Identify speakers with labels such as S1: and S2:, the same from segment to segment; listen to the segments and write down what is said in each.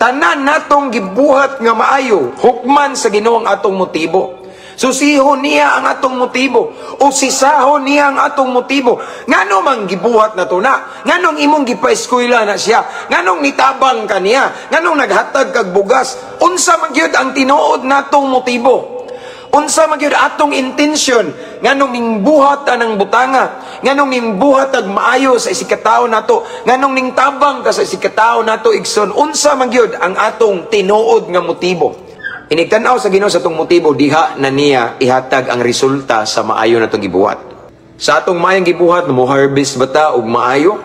S1: Tanan natong gibuhat nga maayo, hukman sa Ginoo ang atong motibo. Susihon niya ang atong motibo, o sisahon niya ang atong motibo. Ngano mang gibuhat na to na? Nganong imong gipa-eskwela na siya? Nganong nitabang ka niya? Nganong naghatag kag bugas? Unsa man gyud ang tinuod natong motibo? Unsa man gyud atong intention? Nganong ningbuhat anang butanga? Nganong ningbuhat ag maayo sa isikatawo nato? Nganong ningtabang ka sa isikatawo nato igsoon? Unsa man gyud ang atong tinuod nga motibo? Inigtanaw sa Ginoo sa atong motibo, diha na niya ihatag ang resulta sa maayo na itong gibuhat. Sa atong maayong gibuhat, mo harvest ba ta og maayo?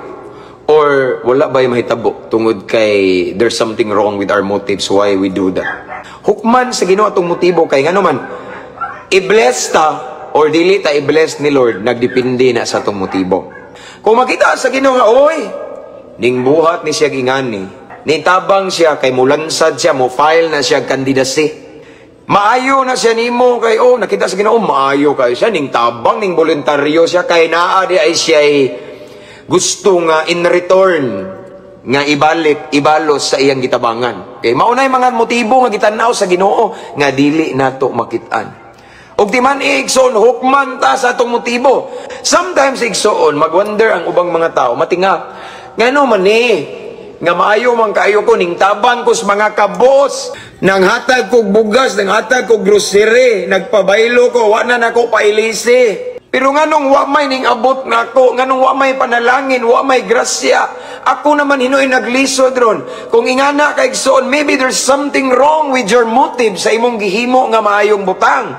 S1: Or wala ba'y mahitabo tungod kay there's something wrong with our motives why we do that? Hukman sa Ginoo atong motibo kay ngano man, i-bless ta or dili ta i-bless ni Lord, nagdepende na sa atong motibo. Kung makita sa Ginoo nga, oy, ning buhat ni siya gingani, nitabang siya kay mulansad siya, mo file na siya candidacy. Maayo na siya nimo kay nakita sa Ginoo maayo kay siya ning tabang ning voluntaryo siya kay naa di ay siya gusto nga in return nga ibalos sa iyang gitabangan. Kay maunay mga motibo nga gitanaw sa Ginoo nga dili nato makitaan. Og di man igsoon hukman ta sa atong motibo. Sometimes igsoon magwonder ang ubang mga tao matinga ngano man nga maayo man kaayo ko ning tabang ko sa mga kabos, nang hatag kog bugas, nang hatag kog grocery, nagpabaylo ko, wa na nako pailisi. Pero nganong wa may ning abot nako, nganong wa may panalangin, wa may grasya, ako naman hinoy naglisod ron. Kung ingana kay igsoon, maybe there's something wrong with your motive sa imong gihimo nga maayong butang.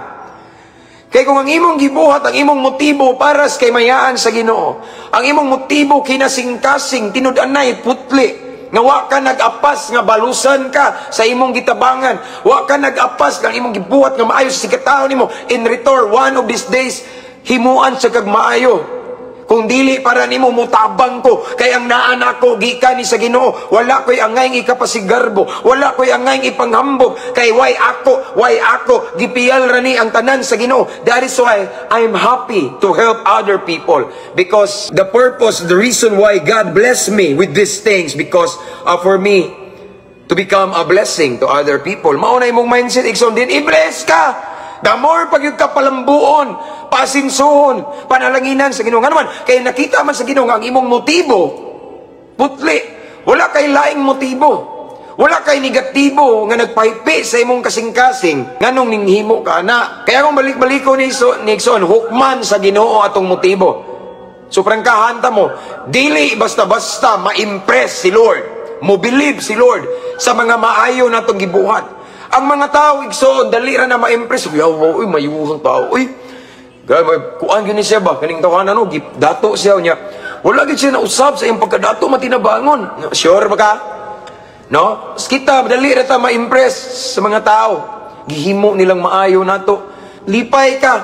S1: Kay kung ang imong gibuhat, ang imong motibo para sa kay mayaan sa Ginoo, ang imong motibo kinasing-kasing, tinud-anay, putli, nga wa ka nag-apas nga balusan ka sa imong gitabangan, wa ka nag-apas nga imong gibuhat nga maayo sa sikataon nimo, in return one of these days himuan sa kag maayo. Kung dili para nimo mutabang ko kay ang naa nako gikan ni sa Ginoo, wala koy angay ikapasigarbo, wala koy angay ipanghambog kay why ako gipiyal ra ni ang tanan sa Ginoo. That is why I'm happy to help other people, because the purpose, the reason why God blessed me with these things, because for me to become a blessing to other people. Maunay mong mindset igsoon din, i-bless ka. The more pag yung kapalambuon, pasinsuhon, panalanginan sa Ginoo. Nga naman, kaya nakita man sa Ginoo ang imong motibo, putli, wala kay laing motibo, wala kay negatibo nga nagpahipi sa imong kasing-kasing, nganong ninghimo ka na. Kaya kung balik-baliko ni Igsoon, hukman sa Ginoo atong motibo. So prangkahan ta mo, dili basta-basta ma-impress si Lord, mo believe si Lord sa mga maayo na itong gibuhat. Ang mga tao, igsoon, dali ra na ma-impress. Uy, mayuhang tao. Uy, kuan gini siya ba? Kaning tawanan, dato siya niya. Wala gid siya nausap sa iyang pagkadato, matinabangon. Sure ba ka? No? Kita, dali ra ta ma-impress sa mga tao. Gihimo nilang maayo nato. Lipay ka.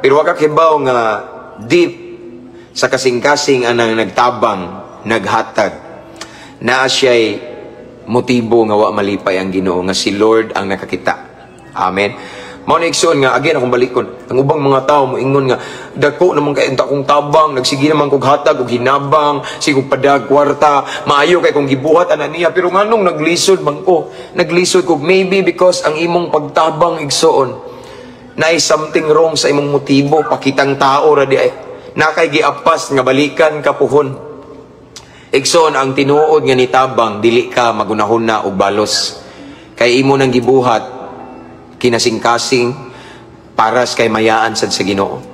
S1: Pero wag ka kibaw nga deep sa kasing-kasing anang nagtabang, naghatag. Na siya'y motibo nga wa malipay ang Ginoo, nga si Lord ang nakakita. Amen. Mao na igsoon nga again akong balikon. Ang ubang mga tao moingon nga dako naman kay unta kong tabang, nagsige naman kog hatag og hinabang, sigog padag kwarta, maayo kay kong gibuhat ana niya, pero nganong naglisod man ko. Naglisod ko maybe because ang imong pagtabang igsoon naay something wrong sa imong motibo, pakitang tao ra di ay. Nakay giapas nga balikan ka puhon. Igsoon ang tinuod nga nitabang, dili ka magunahon na og balos. Kay imo nang gibuhat kinasing-kasing paras kay mayaan sad sa Ginoo.